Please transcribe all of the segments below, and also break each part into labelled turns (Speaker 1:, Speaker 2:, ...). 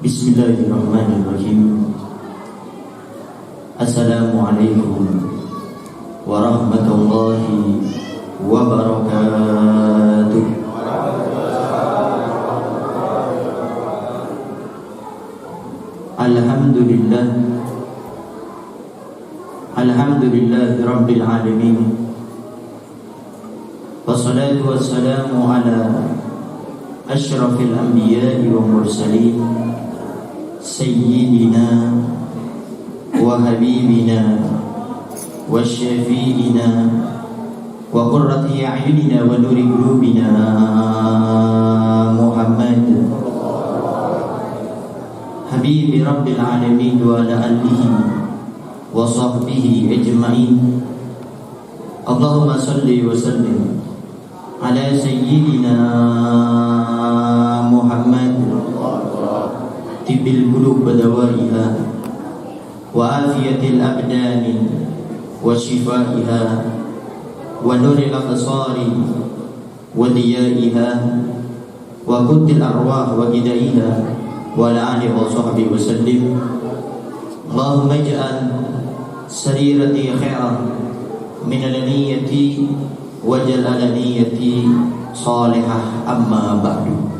Speaker 1: Bismillahirrahmanirrahim. Assalamualaikum warahmatullahi wabarakatuh. Alhamdulillah, alhamdulillahi rabbil alamin. Wassalatu wassalamu ala asyrafil anbiya'i wa mursalin, sayyidina wa habibina wa syafi'ina wa qurrati a'yunina wa nuri qulubina Muhammad habibi rabbil alamin wa ala alihi wa sahbihi ajma'in. Allahumma salli wa sallim ala sayyidina Muhammad tibil qulub badawaiha wa afiyatil abdani wa shifaiha wa nuril absari wa diyaiha wa qutil arwah wa gidaiha wa ala alihi wa sahbihi wa sallim. Allahumma ij'al sarirati khairan min al-niyyati wa jalal niyyati salihah, amma ba'du.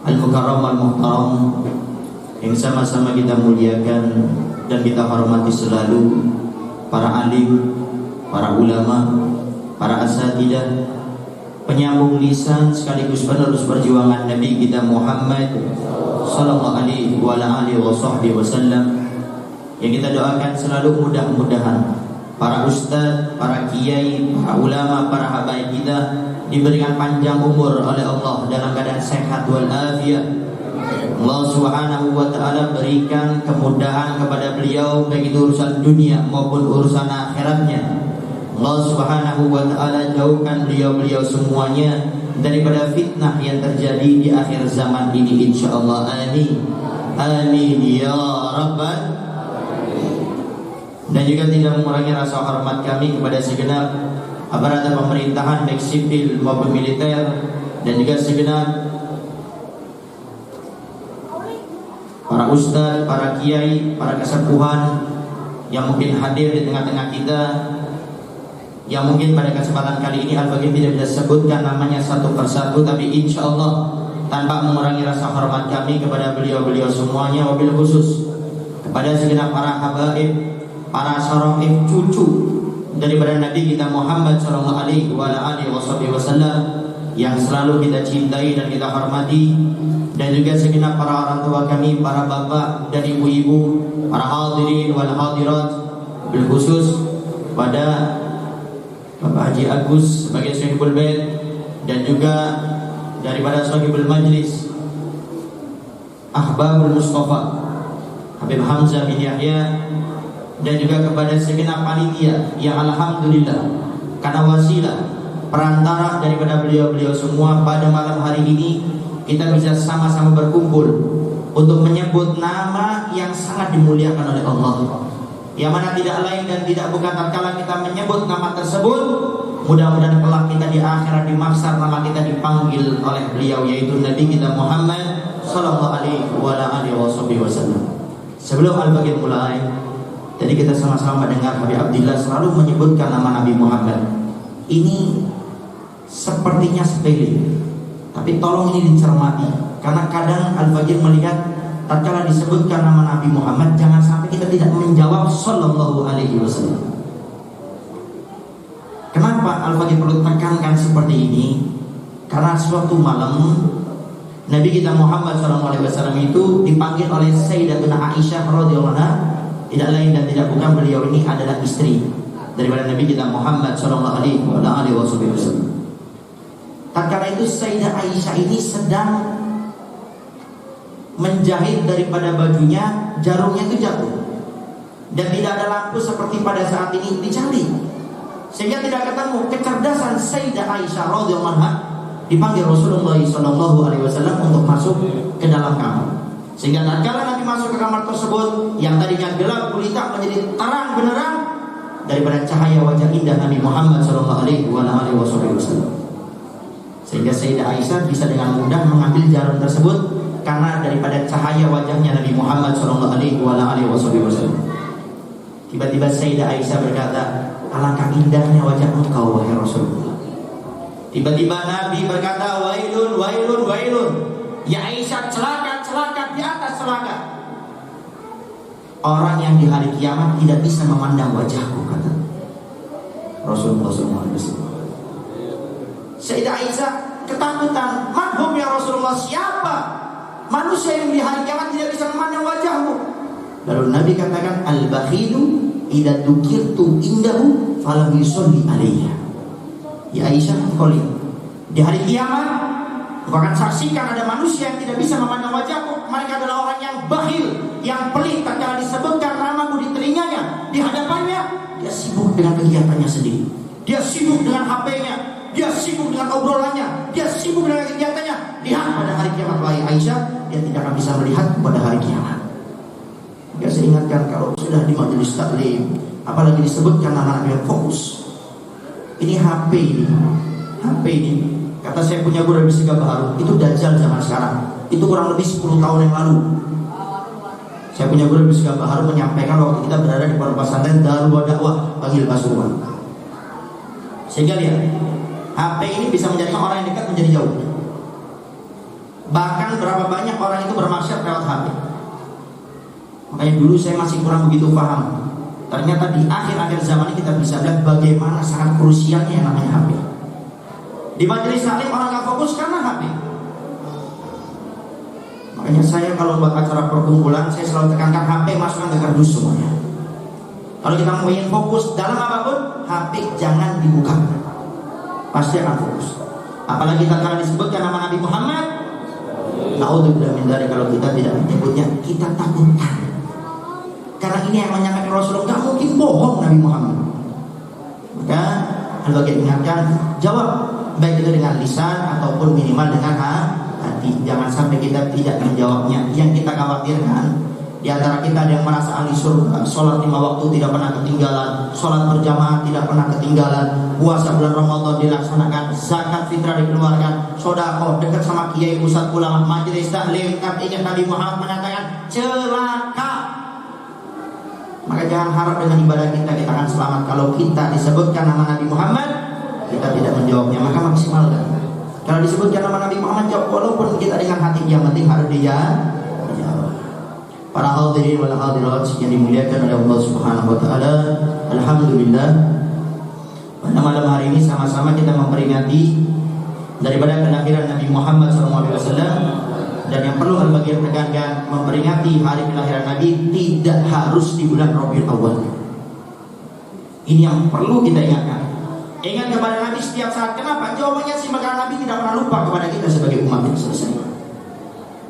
Speaker 1: Al-Mukarram al-Muhtaram yang sama-sama kita muliakan dan kita hormati selalu, para alim, para ulama, para asatidah, penyambung lisan sekaligus penerus perjuangan Nabi kita Muhammad sallallahu alaihi wa alihi wasallam, yang kita doakan selalu mudah-mudahan para ustaz, para kiai, para ulama, para habaib kita diberikan panjang umur oleh Allah dalam keadaan sehat wal afiat. Allah Subhanahu wa taala berikan kemudahan kepada beliau baik itu urusan dunia maupun urusan akhiratnya. Allah Subhanahu wa taala jauhkan beliau-beliau semuanya daripada fitnah yang terjadi di akhir zaman ini, insyaallah. Amin. Amin ya rabbal. Dan juga tidak mengurangi rasa hormat kami kepada segenap aparat pemerintahan baik sipil maupun militer, dan juga segenap para ustaz, para kiai, para kesepuhan yang mungkin hadir di tengah-tengah kita, yang mungkin pada kesempatan kali ini Al-Bagir tidak bisa sebutkan namanya satu persatu, tapi insya Allah tanpa mengurangi rasa hormat kami kepada beliau-beliau semuanya, wabil khusus kepada segenap para habaib, para syarafif cucu daripada Nabi kita Muhammad sallallahu alaihi wasallam yang selalu kita cintai dan kita hormati, dan juga segenap para orang tua kami, para bapak dan ibu-ibu, para hadirin wal hadirat, bil khusus pada Bapak Haji Agus sebagai Sahibul Bait, dan juga daripada Sahibul Majlis Ahbabul Mustafa Habib Hamzah bin Yahya, dan juga kepada segenap panitia yang alhamdulillah karena wasilah perantara daripada beliau-beliau semua pada malam hari ini kita bisa sama-sama berkumpul untuk menyebut nama yang sangat dimuliakan oleh Allah, yang mana tidak lain dan tidak bukan tatkala kita menyebut nama tersebut, mudah-mudahan kelak kita di akhirat di mahsyar nama kita dipanggil oleh beliau, yaitu Nabi kita Muhammad sallallahu alaihi wasallam. Sebelum Al-Bagir mulai, jadi kita sama-sama mendengar Habib Abdillah selalu menyebutkan nama Nabi Muhammad. Ini sepertinya sepele, tapi tolong ini dicermati, karena kadang Al-Bagir melihat tatkala disebutkan nama Nabi Muhammad, jangan sampai kita tidak menjawab sallallahu alaihi wasallam. Kenapa Al-Bagir perlu tekankan seperti ini? Karena suatu malam Nabi kita Muhammad sallallahu alaihi wasallam itu dipanggil oleh Sayyidatuna Aisyah radhiyallahu anha. Tidak lain dan tidak bukan, beliau ini adalah istri daripada Nabi kita Muhammad sallallahu alaihi wasallam. Tatkala itu Sayyidah Aisyah ini sedang menjahit daripada bajunya, jarumnya itu jatuh dan tidak ada lampu seperti pada saat ini dicari, sehingga tidak ketemu. Kecerdasan Sayyidah Aisyah radhiyallahu anha dipanggil Rasulullah sallallahu alaihi wasallam untuk masuk ke dalam kamar. Sehingga tatkala Nabi masuk ke kamar tersebut yang tadinya gelap gulita menjadi terang benderang daripada cahaya wajah indah Nabi Muhammad sallallahu alaihi wasallam. Sehingga Sayyidah Aisyah bisa dengan mudah mengambil jarum tersebut karena daripada cahaya wajahnya Nabi Muhammad sallallahu alaihi wasallam. Tiba-tiba Sayyidah Aisyah berkata, alangkah indahnya wajah engkau wahai Rasulullah. Tiba-tiba Nabi berkata, wailun, wailun, wailun. Ya Aisyah, celaka, celaka, di atas celaka. Orang yang di hari kiamat tidak bisa memandang wajahku, kata Rasulullah SAW. Sayyidah Aisyah ketakutan, madhum ya Rasulullah, siapa manusia yang di hari kiamat tidak bisa memandang wajahmu? Lalu Nabi katakan, al-bakhilu idza dzukirtu indahu falam yusalli alayya. Ya Aisyah, kau lihat, di hari kiamat kau akan saksikan ada manusia yang tidak bisa memandang wajahku. Mereka adalah orang yang bakhil, yang pelit. Tatkala disebutkan namaku di telinganya, di hadapannya, dia sibuk dengan kegiatannya sendiri. Dia sibuk dengan HP-nya, dia sibuk dengan obrolannya, dia sibuk dengan kegiatannya. Lihat pada hari kiamat, wahai Aisyah, dia tidak akan bisa melihat pada hari kiamat. Ya, saya ingatkan, kalau sudah di majelis taklim, apalagi disebutkan nama-nama yang fokus, ini HP ini, HP ini. Kata saya punya guru di Sigah Baharu, itu dajjal zaman sekarang. Itu kurang lebih 10 tahun yang lalu. Saya punya guru di Sigah Baharu menyampaikan waktu kita berada di pondok pesantren Darul Dakwah Panggil Pasuruan. Sehingga lihat, HP ini bisa menjadikan orang yang dekat menjadi jauh. Bahkan berapa banyak orang itu bermaksiat lewat HP. Makanya dulu saya masih kurang begitu paham. Ternyata di akhir-akhir zaman ini kita bisa lihat bagaimana sangat krusialnya yang namanya HP. Di majelis taklim orang gak fokus karena HP. Makanya saya kalau buat acara perkumpulan, saya selalu tekankan HP masukkan ke kardus semuanya. Kalau kita mau ingin fokus dalam apapun, HP jangan dibuka, pasti akan fokus. Apalagi tatkala disebutkan nama Nabi Muhammad, naudzubillah min dzalik, kalau kita tidak menyebutnya, kita takutkan. Karena ini yang menyampaikan Rasulullah, gak mungkin bohong Nabi Muhammad. Maka al-Baqi ingatkan, jawab baik itu dengan lisan ataupun minimal dengan hati. Jangan sampai kita tidak menjawabnya. Yang kita khawatirkan, di antara kita ada yang merasa ahli surga, sholat 5 waktu tidak pernah ketinggalan, sholat berjamaah tidak pernah ketinggalan, puasa bulan Ramadan dilaksanakan, zakat fitrah dikeluarkan, sedekah, dekat sama kiai, ustaz, ulama, majelis taklim. Tapi ingat Nabi Muhammad mengatakan celaka. Maka jangan harap dengan ibadah kita akan selamat. Kalau kita disebutkan nama Nabi Muhammad, kita tidak menjawabnya, maka maksimalkan. Kalau disebutkan nama Nabi Muhammad, jawab walaupun kita dengan hati, yang penting harus dijawab. Para hadirin wal hadirat yang dimuliakan oleh Allah Subhanahu wa taala, alhamdulillah, pada malam hari ini sama-sama kita memperingati daripada kelahiran Nabi Muhammad SAW. Dan yang perlu Al-Baqi tekankan, memperingati hari kelahiran Nabi tidak harus di bulan Rabiul Awal. Ini yang perlu kita ingatkan. Ingat kepada Nabi setiap saat. Kenapa? Jawabannya sih, maka Nabi tidak pernah lupa kepada kita sebagai umat yang selesai.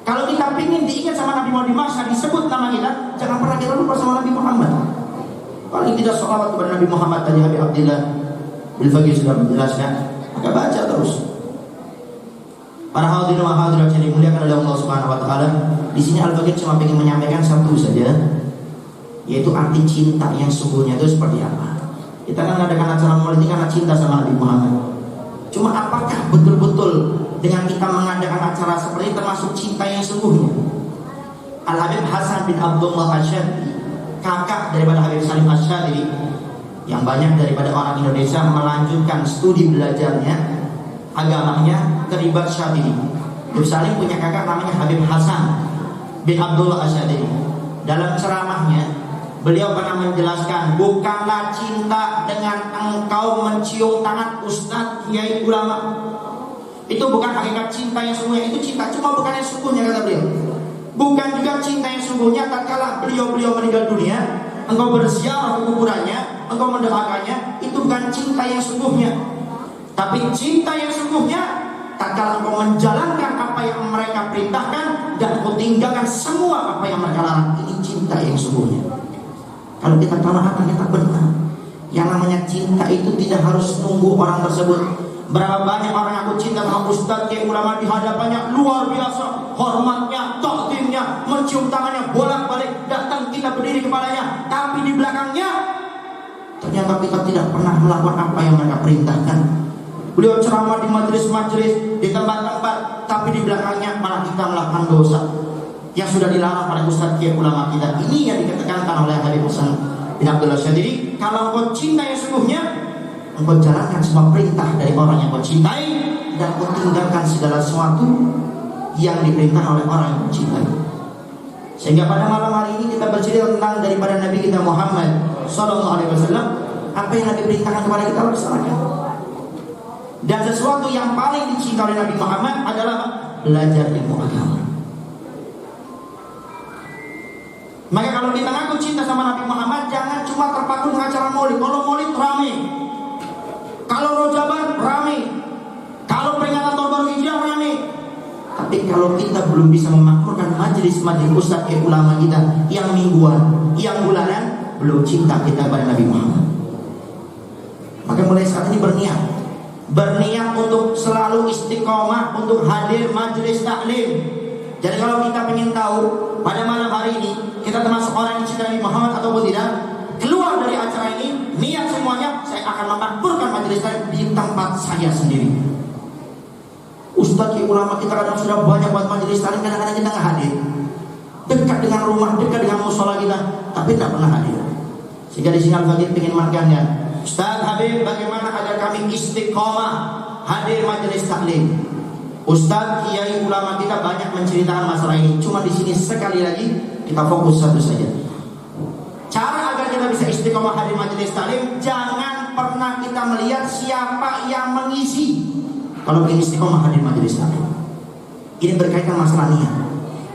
Speaker 1: Kalau kita ingin diingat sama Nabi Muhammad di masa disebut nama kita, jangan pernah kita lupa sama Nabi Muhammad. Paling tidak sholawat kepada Nabi Muhammad. Tadi Habib Abdillah Bil-Faqih sudah menjelaskan, maka baca terus. Para hadirin wa hadirat yang dimuliakan oleh Allah Subhanahu wa taala, di sini Al-Baqi cuma ingin menyampaikan satu saja, yaitu arti cinta yang sungguhnya itu seperti apa. Kita kan mengadakan acara maulid ini karena cinta sama Nabi Muhammad. Cuma apakah betul-betul dengan kita mengadakan acara seperti ini termasuk cinta yang sungguhnya? Al-Habib Hasan bin Abdullah Asy'ari, kakak daripada Habib Salim Asy'ari, yang banyak daripada orang Indonesia melanjutkan studi belajarnya agamanya ke Ribat Syadili. Habib Salim punya kakak namanya Habib Hasan bin Abdullah Asy'ari. Dalam ceramahnya beliau pernah menjelaskan, bukanlah cinta dengan engkau mencium tangan ustadz, kiai, ulama. Itu bukan hakikat cinta yang sungguhnya. Itu cinta cuma bukan yang sungguhnya, kata beliau. Bukan juga cinta yang sungguhnya tatkala beliau meninggal dunia, engkau berziarah ke kuburannya, engkau mendoakannya. Itu bukan cinta yang sungguhnya. Tapi cinta yang sungguhnya tatkala engkau menjalankan apa yang mereka perintahkan dan engkau tinggalkan semua apa yang mereka larang. Ini cinta yang sungguhnya. Kalau kita tahu apa kita benar. Yang namanya cinta itu tidak harus nunggu orang tersebut. Berapa banyak orang aku cinta sama ustadz, kayak ulama, di hadapannya luar biasa hormatnya, takdimnya, mencium tangannya bolak-balik, datang kita berdiri kepadanya, tapi di belakangnya ternyata kita tidak pernah melakukan apa yang mereka perintahkan. Beliau ceramah di majelis-majelis, di tempat-tempat, tapi di belakangnya malah kita melakukan dosa yang sudah dilarang oleh Ustaz Kiai ulama kita. Ini yang dikatakan oleh Habib Hasan bin Abdullah Syadzili, kalau engkau cinta yang sungguhnya, engkau jalankan semua perintah dari orang yang kau cintai, dan engkau tinggalkan segala sesuatu yang diperintah oleh orang yang kau cintai. Sehingga pada malam hari ini kita bercerita tentang daripada Nabi kita Muhammad Sallallahu Alaihi Wasallam, apa yang Nabi perintahkan kepada kita harus laksanakan. Dan sesuatu yang paling dicintai oleh Nabi Muhammad adalah belajar ilmu agama. Maka kalau kita ngaku cinta sama Nabi Muhammad, jangan cuma terpaku dengan acara maulid. Kalau maulid rame, kalau rojaban rame, kalau peringatan tahun baru Hijrah rame. Tapi kalau kita belum bisa memakmurkan majelis-majelis ustaz ke ulama kita yang mingguan, yang bulanan, belum cinta kita kepada Nabi Muhammad. Maka mulai saat ini berniat untuk selalu istiqomah untuk hadir majelis taklim. Jadi kalau kita ingin tahu pada malam hari ini kita termasuk orang yang cinta Nabi Muhammad ataupun tidak, keluar dari acara ini niat semuanya, saya akan memakmurkan majelis taklim di tempat saya sendiri. Ustaz ulama kita kadang sudah banyak buat majelis taklim, kadang-kadang kita nggak hadir. Dekat dengan rumah, dekat dengan musola kita, tapi tidak pernah hadir. Sehingga di sini Al-Faqih ingin makannya, Ustaz Habib, bagaimana agar kami istiqomah hadir majelis taklim? Ustaz Kiai ulama kita banyak menceritakan masalah ini. Cuma di sini sekali lagi kita fokus satu saja. Cara agar kita bisa istiqomah hadir majelis taklim, jangan pernah kita melihat siapa yang mengisi. Kalau ingin istiqomah hadir majelis taklim, ini berkaitan masalah niat.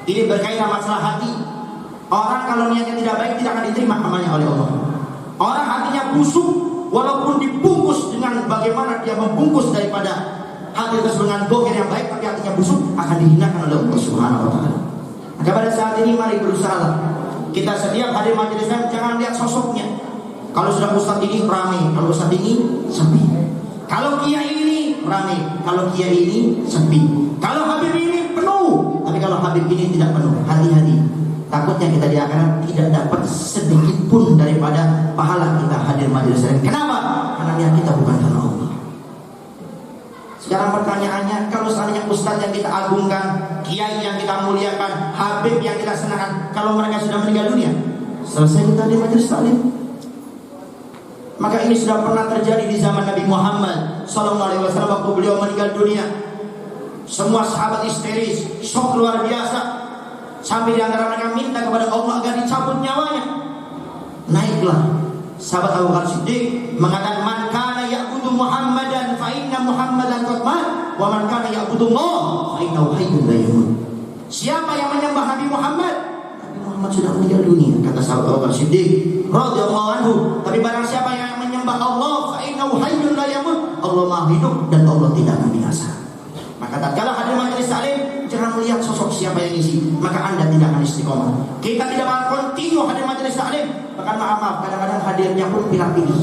Speaker 1: Ini berkaitan masalah hati. Orang kalau niatnya tidak baik tidak akan diterima amalnya oleh Allah. Orang hatinya busuk, walaupun dibungkus dengan bagaimana dia membungkus daripada hadir dengan dohir yang baik, tapi hatinya busuk, akan dihinakan oleh Allah Subhanahu wa Ta'ala. Maka pada saat ini mari berusaha kita setiap hadir majelis taklim jangan lihat sosoknya. Kalau sudah ustaz ini ramai, kalau ustaz ini sepi. Kalau kiai ini ramai, kalau kiai ini sepi. Kalau habib ini penuh, tapi kalau habib ini tidak penuh, hati-hati. Takutnya kita di akhirat tidak dapat sedikit pun daripada pahala kita hadir majelis taklim. Kenapa? Karena niat kita bukan karena Allah. Sekarang pertanyaannya, kalau seandainya ustaz yang kita agungkan, kiai yang kita muliakan, habib yang kita senangkan, kalau mereka sudah meninggal dunia, selesai kita di majelis taklim. Maka ini sudah pernah terjadi di zaman Nabi Muhammad Sallallahu Alaihi Wasallam waktu beliau meninggal dunia. Semua sahabat histeris, shock luar biasa. Sampai di antara mereka minta kepada Allah agar dicabut nyawanya. Naiklah sahabat Abu Bakar Siddiq mengatakan, man kana ya'budu Muhammadan fa inna Muhammadan qad mat, wa man kana ya'budu Allah fa innahu hayyun la yamut. Siapa yang menyembah Nabi Muhammad, Nabi Muhammad sudah meninggal dunia, kata sahabat Abu Bakar Siddiq radhiyallahu anhu. Tapi barang siapa yang menyembah Allah, fa innahu hayyun la yamut, Allah Maha hidup dan Allah tidak akan binasa. Maka tatkala hadir majelis taklim, jangan melihat sosok siapa yang isi, maka Anda tidak akan istiqomah. Kita tidak akan kontinu hadir majelis taklim. Bahkan maaf, kadang-kadang hadirnya pun pilih-pilih.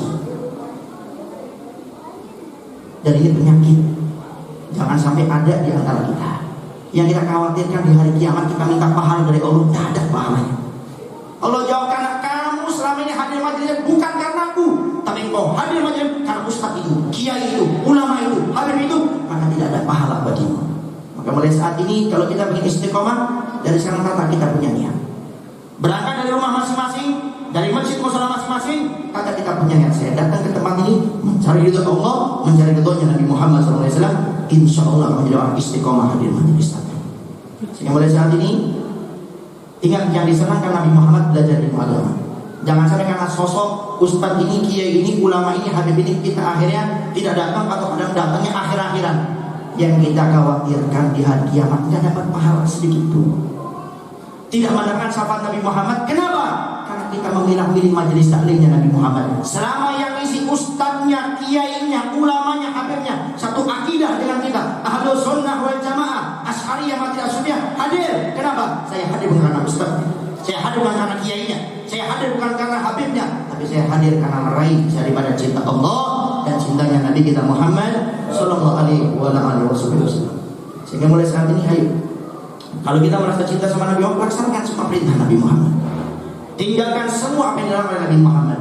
Speaker 1: Dan ini penyakit. Jangan sampai ada di antara kita. Yang kita khawatirkan di hari kiamat kita minta pahala dari Allah, tidak ada pahalanya. Allah jawab, karena kamu selama ini hadir majelis bukan karena aku, tapi engkau hadir majelis karena ustaz itu, kiai itu, ulama itu, habib itu, maka tidak ada pahala bagimu. Maka mulai saat ini kalau kita ingin istiqomah, dari sekarang kata kita punya niat. Berangkat dari rumah masing-masing, dari masjid musola masing-masing, kata kita punya niat. Saya datang ke tempat ini mencari ridho Allah, mencari ridhonya Nabi Muhammad SAW. Insya Allah akan menjadi orang istiqomah hadir majelis taklim. Sehingga mulai saat ini, ingat yang disenangkan Nabi Muhammad belajar ilmu agama. Jangan sampai karena sosok ustaz ini, kiai ini, ulama ini, habib ini, kita akhirnya tidak datang atau kadang datangnya akhir-akhiran. Yang kita khawatirkan di hari kiamat tidak dapat pahala sedikit pun. Tidak mendapatkan syafaat Nabi Muhammad. Kenapa? Karena kita memilah-milih majelis taklimnya Nabi Muhammad. Selama yang isi ustadznya, kiainya, ulamanya, habibnya satu akidah dengan kita, Ahlus Sunnah wal Jamaah, Asy'ariyah Mati Asy'ariyah, hadir. Kenapa? Saya hadir bukan karena ustaz, saya hadir bukan karena kiainya, saya hadir bukan karena habibnya, tapi saya hadir karena meraih daripada cinta Allah dan cintanya Nabi kita Muhammad Sallallahu Alaihi Wasallam. Sehingga mulai saat ini, ayo, kalau kita merasa cinta sama Nabi Muhammad, laksanakan semua perintah Nabi Muhammad. Tinggalkan semua apa yang dilarang oleh Nabi Muhammad.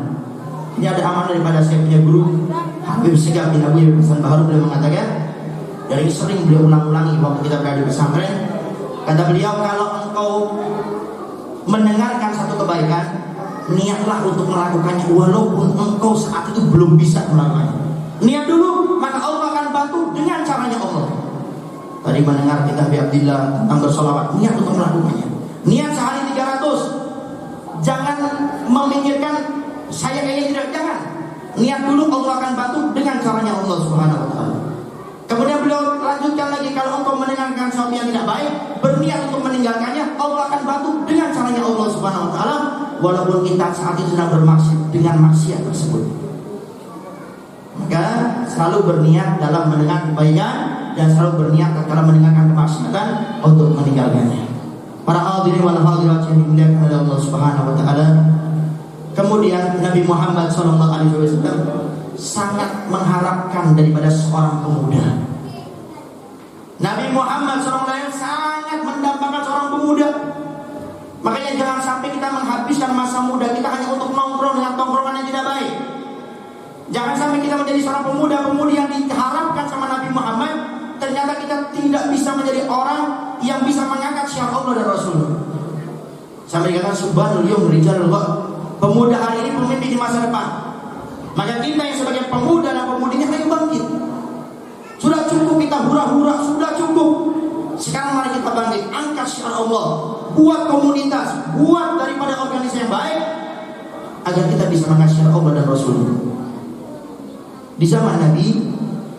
Speaker 1: Ini ada amanah daripada saya punya guru Habib Segaf bin Abu Hasan Baharu. Beliau mengatakan, dan ini sering beliau ulang-ulangi waktu kita berada di pesantren. Kata beliau, kalau engkau mendengarkan satu kebaikan, niatlah untuk melakukannya walaupun engkau saat itu belum bisa melakukannya. Niat dulu, maka Allah akan bantu dengan caranya Allah. Tadi mendengar kita Habib Abdillah tentang bersolawat, niat untuk melakukannya. Niat sehari 300. Jangan memikirkan saya kayaknya tidak, jangan. Niat dulu, Allah akan bantu dengan caranya Allah Subhanahu wa taala. Kemudian beliau lanjutkan lagi, kalau engkau mendengarkan sesuatu yang tidak baik, berniat untuk meninggalkannya, Allah akan bantu dengan caranya Allah Subhanahu wa taala, walaupun kita saat itu sedang bermaksud dengan maksiat tersebut. Maka selalu berniat dalam mendengar kebaikan dan selalu berniat dalam mendengarkan kemaksiatan untuk meninggalkannya. Para hadirin wal hadirat yang dimuliakan oleh Allah Subhanahu wa taala. Kemudian Nabi Muhammad SAW sangat mengharapkan daripada seorang pemuda. Nabi Muhammad SAW sangat mendambakan seorang pemuda. Makanya jangan sampai kita menghabiskan masa muda kita hanya untuk nongkrong dengan tongkrongan yang tidak baik. Jangan sampai kita menjadi seorang pemuda-pemudi yang diharapkan sama Nabi Muhammad, ternyata kita tidak bisa menjadi orang yang bisa mengangkat syiar Allah dan Rasul. Sampai dikatakan subhanal yawm rijalul ghaib. Pemuda hari ini pemimpin di masa depan. Maka kita yang sebagai pemuda dan pemudinya ayo bangkit. Sudah cukup kita hura-hura, sudah cukup. Sekarang mari kita bangkit, angkat syiar Allah, buat komunitas, buat daripada organisasi yang baik, agar kita bisa mengangkat syiar Allah dan Rasul. Di zaman Nabi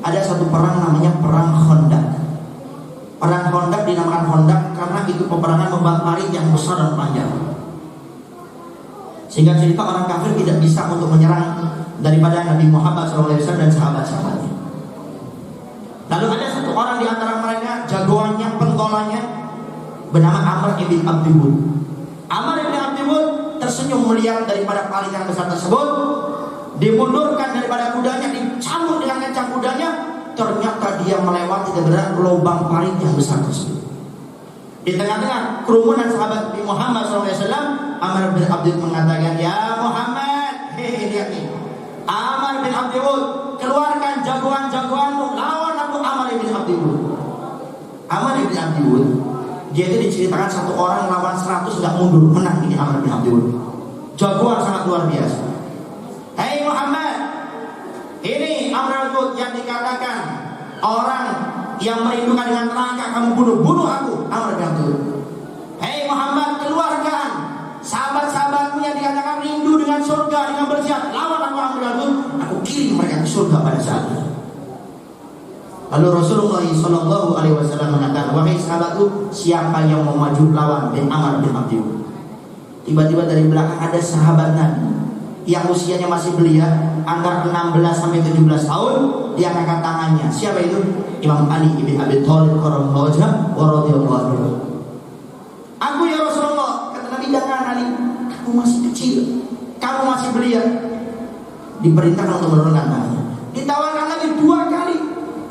Speaker 1: ada satu perang namanya perang Khandaq. Perang Khandaq dinamakan Khandaq karena itu peperangan membuat parit yang besar dan panjang, sehingga cerita orang kafir tidak bisa untuk menyerang daripada Nabi Muhammad SAW dan sahabat-sahabatnya. Lalu ada satu orang di antara mereka, jagoannya, pentolannya, bernama Amr ibn Abdi Wud. Amr ibn Abdi Wud tersenyum melihat daripada parit yang besar tersebut, dimundurkan daripada kudanya, dicambuk dengan kencang kudanya. Ternyata dia melewati daripada lubang parit yang besar tersebut. Di tengah-tengah kerumunan sahabat Nabi Muhammad SAW, Amr bin Abdi Wud mengatakan, ya Muhammad, lihat nih, Amr bin Abdi Wud, keluarkan jagoan-jagoanmu, lawan aku Amr bin Abdi Wud. Amr bin Abdi Wud, dia itu diceritakan satu orang lawan 100 nggak mundur, menang ini Amr bin Abdi Wud. Jagoan sangat luar biasa. Hei Muhammad, ini Amr bin Abdi Wud yang dikatakan orang yang merindukan dengan tenaga kamu bunuh aku, Amr bin Abdi Wud. Hei Muhammad, keluarkan sahabat-sahabatmu yang dikatakan rindu dengan surga, dengan berjihad, lawan aku Amr bin Abdi Wud, aku kirim mereka ke surga pada saat itu. Lalu Rasulullah SAW mengatakan, wahai sahabatku, siapa yang mau maju lawan bin Amr bin Abdi Wud? Tiba-tiba dari belakang ada sahabat Nabi yang usianya masih belia, antara 16 sampai 17 tahun, dia angkat tangannya. Siapa itu? Imam Ali ibn Abi Thalib karramallahu wajhahu wa radhiyallahu anhu. Aku ya Rasulullah, kata Nabi, jangan Ali, kamu masih kecil, kamu masih belia. Diperintahkan untuk menurunkan tangannya. Ditawarkan lagi 2 kali,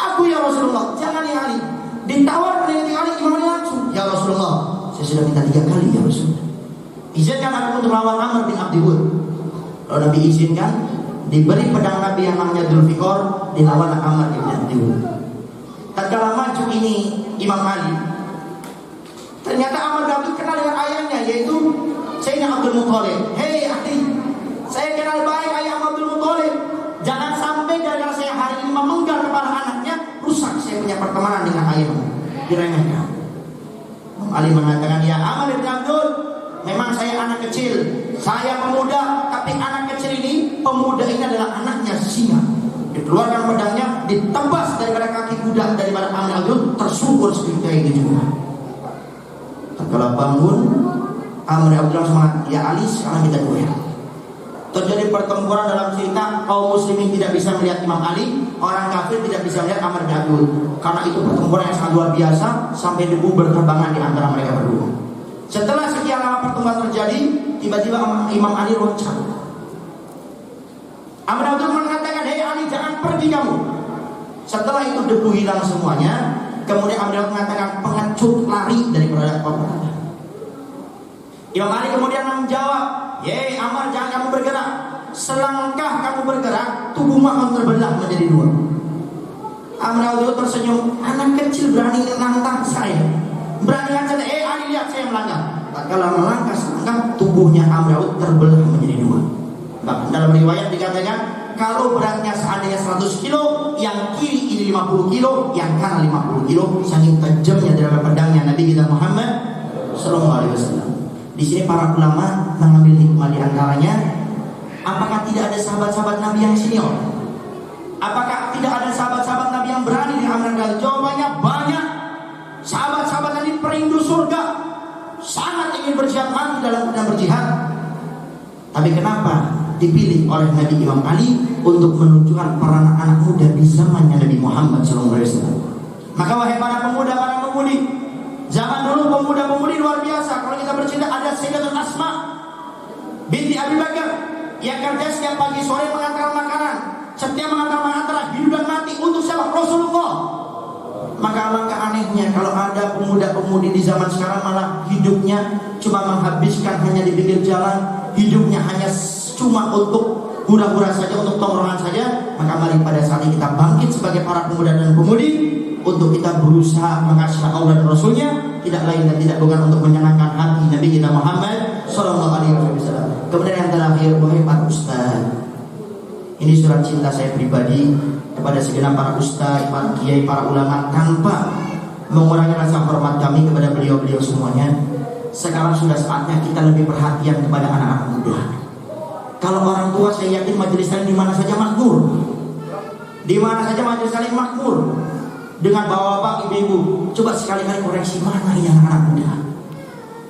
Speaker 1: aku ya Rasulullah, jangan ya Ali. Ditawarkan lagi kali, Imam Ali langsung, ya Rasulullah, saya sudah minta 3 kali ya Rasulullah, izinkan aku untuk melawan Amr bin Abdi Wud. Kalau Nabi izinkan, diberi pedang Nabi yang namanya Dzulfiqar, dilawan Amr bin Abdi Wud. Tatkala maju ini Imam Ali, ternyata Amr bin Abdi Wud kenal dengan ayahnya, yaitu Sayyidina Abdul Muthalib. Hei Ali, saya kenal baik ayah Abdul Muthalib. Jangan sampai gara-gara saya hari ini memenggal kepala anaknya, rusak saya punya pertemanan dengan ayahmu. Diremehkan. Imam Ali mengatakan, ya Amr bin Abdi Wud, memang saya anak kecil, saya pemuda, tapi anak kecil ini, pemuda ini adalah anaknya singa. Dikeluarkan pedangnya, ditebas daripada kaki kuda daripada Amr bin Abdi Wud, tersungkur seperti itu juga. Tatkala bangun, Amr bin Abdi Wud semangat, ya Ali, sekarang kita goyang. Terjadi pertempuran dalam cerita, kaum muslimin tidak bisa melihat Imam Ali, orang kafir tidak bisa melihat Amr bin Abdi Wud. Karena itu pertempuran yang sangat luar biasa, sampai debu berterbangan di antara mereka berdua. Setelah sekian lama pertemuan terjadi, tiba-tiba Imam Ali loncat. Amr bin Abdi Wud mengatakan, hei Ali, jangan pergi kamu. Setelah itu debu hilang semuanya. Kemudian Amr bin Abdi Wud mengatakan, pengecut lari daripada peperangan. Imam Ali kemudian menjawab, hei Amr, jangan kamu bergerak. selangkah kamu bergerak, tubuhmu akan terbelah menjadi dua. Amr itu tersenyum, anak kecil berani menantang saya, berani ngajak, Ali lihat saya melangkah. Kalau melangkah selangkah, tubuhnya Amr terbelah menjadi dua. Bahkan dalam riwayat dikatakan, kalau beratnya seandainya 100 kilo, yang kiri ini 50 kilo, yang kanan 50 kilo, saking tajamnya dalam pedangnya Nabi kita Muhammad Sallallahu Alaihi Wasallam. Di sini para ulama mengambil hikmah di antaranya, apakah tidak ada sahabat-sahabat Nabi yang senior? Apakah tidak ada sahabat-sahabat Nabi yang berani di Amr? Jawabannya banyak. Sahabat-sahabat Nabi perindu surga, sangat ingin berjihad mati dalam medan berjihad. Tapi kenapa dipilih oleh Nabi Imam Ali untuk menunjukkan peran anak muda di zamannya Nabi Muhammad SAW? Maka wahai para pemuda, para pemudi, zaman dulu pemuda-pemudi luar biasa. Kalau kita bercerita, ada Sayyidatun Asma binti Abi Bakar yang kerja setiap pagi sore mengantar makanan, setiap mengantar hidup dan mati untuk siapa? Rasulullah. Maka alangkah anehnya kalau ada pemuda-pemudi di zaman sekarang malah hidupnya cuma menghabiskan hanya di pinggir jalan, hidupnya hanya cuma untuk hura-hura saja, untuk tongkrongan saja. Maka mari pada saat ini kita bangkit sebagai para pemuda dan pemudi untuk kita berusaha mengasihi Allah dan Rasulnya, tidak lain dan tidak bukan untuk menyenangkan hati Nabi kita Muhammad Sallallahu Alaihi Wasallam. Kemudian yang terakhir, wahai para ustaz, ini surat cinta saya pribadi kepada segenap para ustaz, para kiai, para ulama, tanpa mengurangi rasa hormat kami kepada beliau-beliau semuanya. Sekarang sudah saatnya kita lebih perhatian kepada anak-anak muda. Kalau orang tua, saya yakin majelis saling di mana saja makmur, di mana saja majelis saling makmur dengan bapak-bapak, ibu-ibu. Coba sekali-kali koreksi, mana yang anak muda.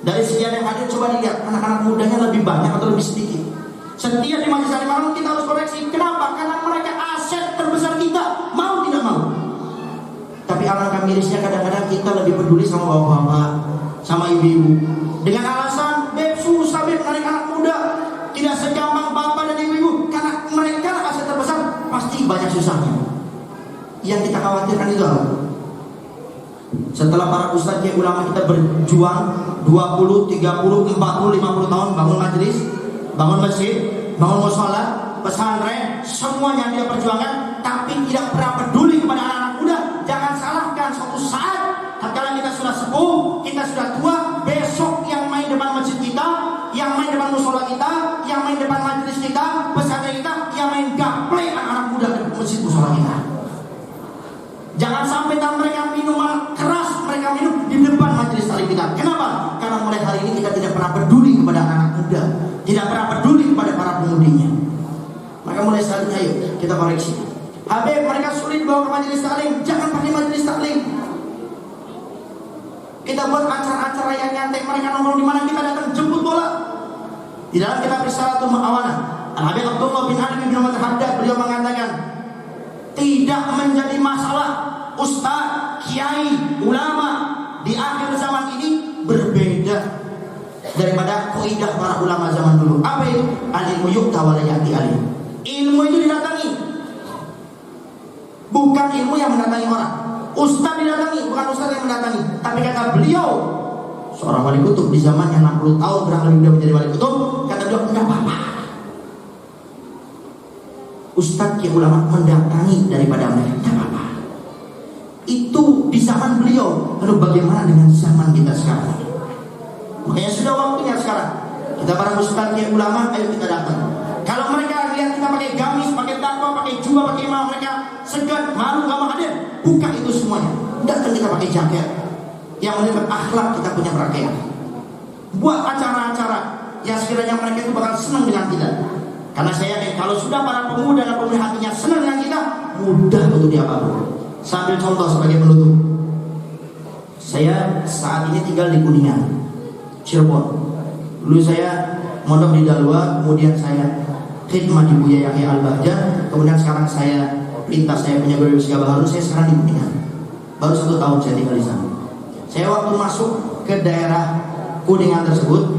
Speaker 1: Dari sekian yang hadir, coba dilihat anak-anak mudanya lebih banyak atau lebih sedikit. Setiap di majelis saling makmur kita harus koreksi. Kenapa? Karena mereka aset terbesar kita, mau tidak mau. Tapi alangkah mirisnya kadang-kadang kita lebih peduli sama bapak-bapak, sama ibu-ibu, dengan alasan beb susah beb menarik anak muda. Tidak segampang bapak dan ibu-ibu, karena mereka aset terbesar, pasti banyak susahnya. Yang kita khawatirkan itu apa? Setelah para ustadz dan ulama kita berjuang 20, 30, 40, 50 tahun bangun majelis, bangun masjid, bangun mushola, pesantren, semuanya dia perjuangkan, tapi tidak pernah peduli kepada anak-anak muda. Jangan salahkan, suatu saat tatkala kita sudah sepuh, kita sudah tua, besok yang main depan masjid kita, yang main depan mushola kita, yang main depan majelis kita, pesantren kita, yang main gaple anak-anak muda di masjid mushola kita. Jangan sampai mereka minuman keras, mereka minum di depan majelis taklim kita. Kenapa? Karena mulai hari ini kita tidak pernah peduli kepada anak muda, tidak pernah peduli kepada para pemudinya. Maka mulai saat ini ayo kita koreksi. Habib, mereka sulit bawa ke majelis taklim, jangan pakai majelis taklim. Kita buat acara-acara yang nyantai, mereka nongkrong di mana, kita datang jemput bola. Di dalam kitab Risalatul Mu'awanah, Al-Habib Abdullah bin Ali bin Muhammad Haddad, beliau mengatakan, tidak menjadi masalah ustaz, kiai, ulama di akhir zaman ini berbeda daripada kaidah para ulama zaman dulu. Apa itu? Al-ilmu yu'ta wa la ya'ti alim. Ilmu itu didatangi, bukan ilmu yang mendatangi orang. Ustaz didatangi, bukan ustaz yang mendatangi. Tapi kata beliau, seorang wali kutub di zamannya 60 tahun berapa beliau menjadi wali kutub, kata beliau, tidak apa-apa ustaz ke ulama mendatangi daripada mereka, tidak apa-apa. Itu di zaman beliau. Lalu bagaimana dengan zaman kita sekarang? Makanya sudah waktunya sekarang kita para ustaz ke ulama, ayo kita datang. Kalau mereka lihat kita pakai gamis, pakai takwa, pakai jubah, pakai imam, mereka segan, malu, gak mau hadir. Buka itu semuanya. Datang kita pakai jaket yang menunjukkan akhlak kita punya pakaian. Buat acara-acara yang sekiranya mereka itu bakal senang dengan kita. Karena saya yakin kalau sudah para pemuda dan pemudi hatinya senang dengan kita, mudah untuk diapapun. Sambil contoh sebagai penutup, saya saat ini tinggal di Kuningan, Cirebon. Dulu saya mondok di Dalwa, kemudian saya khidmat di Buya Yahya Al-Bahjah, kemudian sekarang saya lintas, saya punya guru Wisga Baharu, saya sekarang di Kuningan. Baru 1 tahun saya tinggal di sana. Saya waktu masuk ke daerah Kuningan tersebut,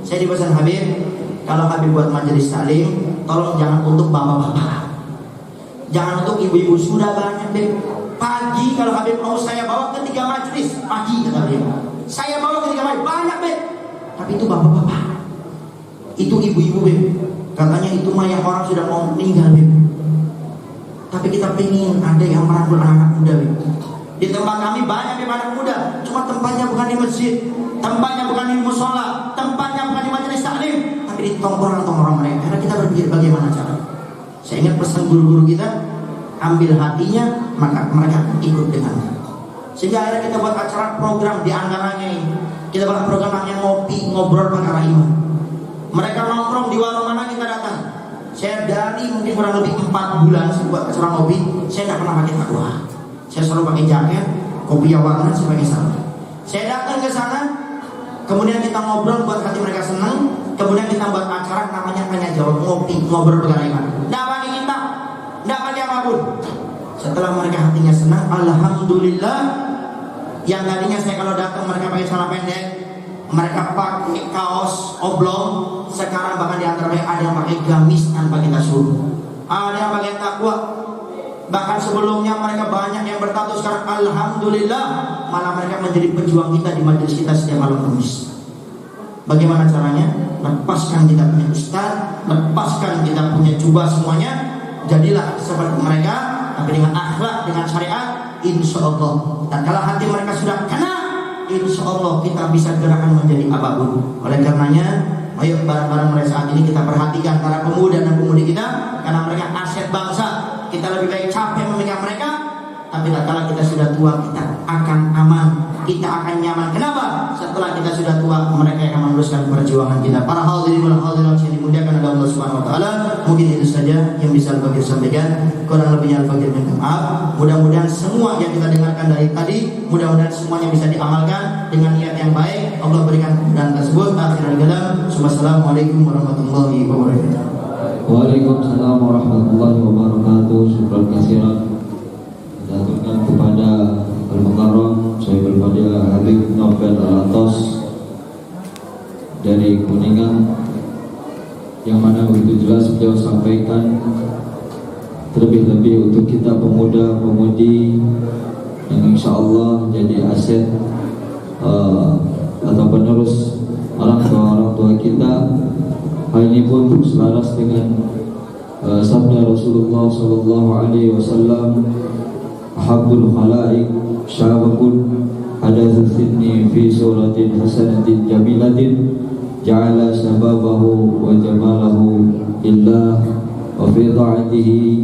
Speaker 1: saya dipesan Habib, kalau Habib buat majelis taklim, tolong jangan untuk bapak-bapak, jangan untuk ibu-ibu, sudah banyak deh. Pagi kalau Habib mau saya bawa ke 3 majelis, pagi kata beliau, saya bawa ke 3 majelis, banyak deh. Tapi itu bapak-bapak, itu ibu-ibu deh. Katanya itu mah yang orang sudah mau meninggal, Bib. Tapi kita pengen ada yang merangkul anak muda, Bib. Di tempat kami banyak anak muda, cuma tempatnya bukan di masjid, tempatnya bukan di musola, tempatnya bukan di majelis taklim, tapi di tongkrongan mereka. Karena kita berpikir bagaimana cara. Saya ingat pesan guru-guru kita, ambil hatinya, maka mereka ikut dengannya. Sehingga akhirnya kita buat acara program, di antaranya ini kita buat program yang ngopi, ngobrol perkara iman. Mereka nongkrong di warung mana kita datang. Saya dari mungkin kurang lebih 4 bulan saya buat acara ngopi, saya nggak pernah pakai takwa. Saya selalu pakai jaket, kopi warna, saya pakai sarung. Saya datang ke sana, kemudian kita ngobrol buat hati mereka senang. Kemudian kita buat acara namanya tanya jawab, ngopi, ngobrol perkara iman. Nggak pakai kita, nggak pakai apapun. Setelah mereka hatinya senang, alhamdulillah. Yang tadinya saya kalau datang mereka pakai celana pendek, mereka pakai kaos oblong, sekarang bahkan di antara mereka ada yang pakai gamis tanpa kita suruh, ada yang pakai takwa. Bahkan sebelumnya mereka banyak yang bertato, sekarang alhamdulillah malah mereka menjadi pejuang kita di majelis kita setiap malam Kamis. Bagaimana caranya? Lepaskan kita punya ustaz, lepaskan kita punya jubah semuanya, jadilah seperti mereka, tapi dengan akhlak, dengan syariat, insya Allah. Dan kalau hati mereka sudah kena, insya Allah kita bisa gerakan menjadi apapun. Oleh karenanya, ayo barang-barang mulai saat ini kita perhatikan para pemuda dan pemudi kita, karena mereka aset bangsa. Kita lebih baik capek memegang mereka, tapi tak kala kita sudah tua, kita akan aman, kita akan nyaman. Kenapa? Setelah kita sudah tua, mereka akan meneruskan perjuangan kita. Para hadirin wal hadirat yang dimuliakan oleh Allah Subhanahu wa taala, mungkin itu saja yang bisa Al-Fakir sampaikan. Kurang lebihnya Al-Fakir minta maaf. Mudah-mudahan semua yang kita dengarkan dari tadi, mudah-mudahan semuanya bisa diamalkan dengan niat yang baik. Allah berikan kemudahan tersebut. Akhirul kalam. Wassalamualaikum warahmatullahi wabarakatuh.
Speaker 2: Waalaikumsalam warahmatullahi wabarakatuh. Syukran kasiran kita aturkan kepada Al-Mukarram Sayyidul Fadilah Habib Novel Al-Atos dari Kuningan, yang mana begitu jelas beliau sampaikan terlebih-lebih untuk kita pemuda-pemudi yang insya Allah jadi aset atau penerus orang tua kita. Hal ini pun selaras dengan sabda Rasulullah sallallahu alaihi wasallam, "Habbul khalaiq syabun hadatsu sinni fi suratin hasanatin jamilatin ja'ala shababahu wa jamalahu lillah wa fi ta'atihi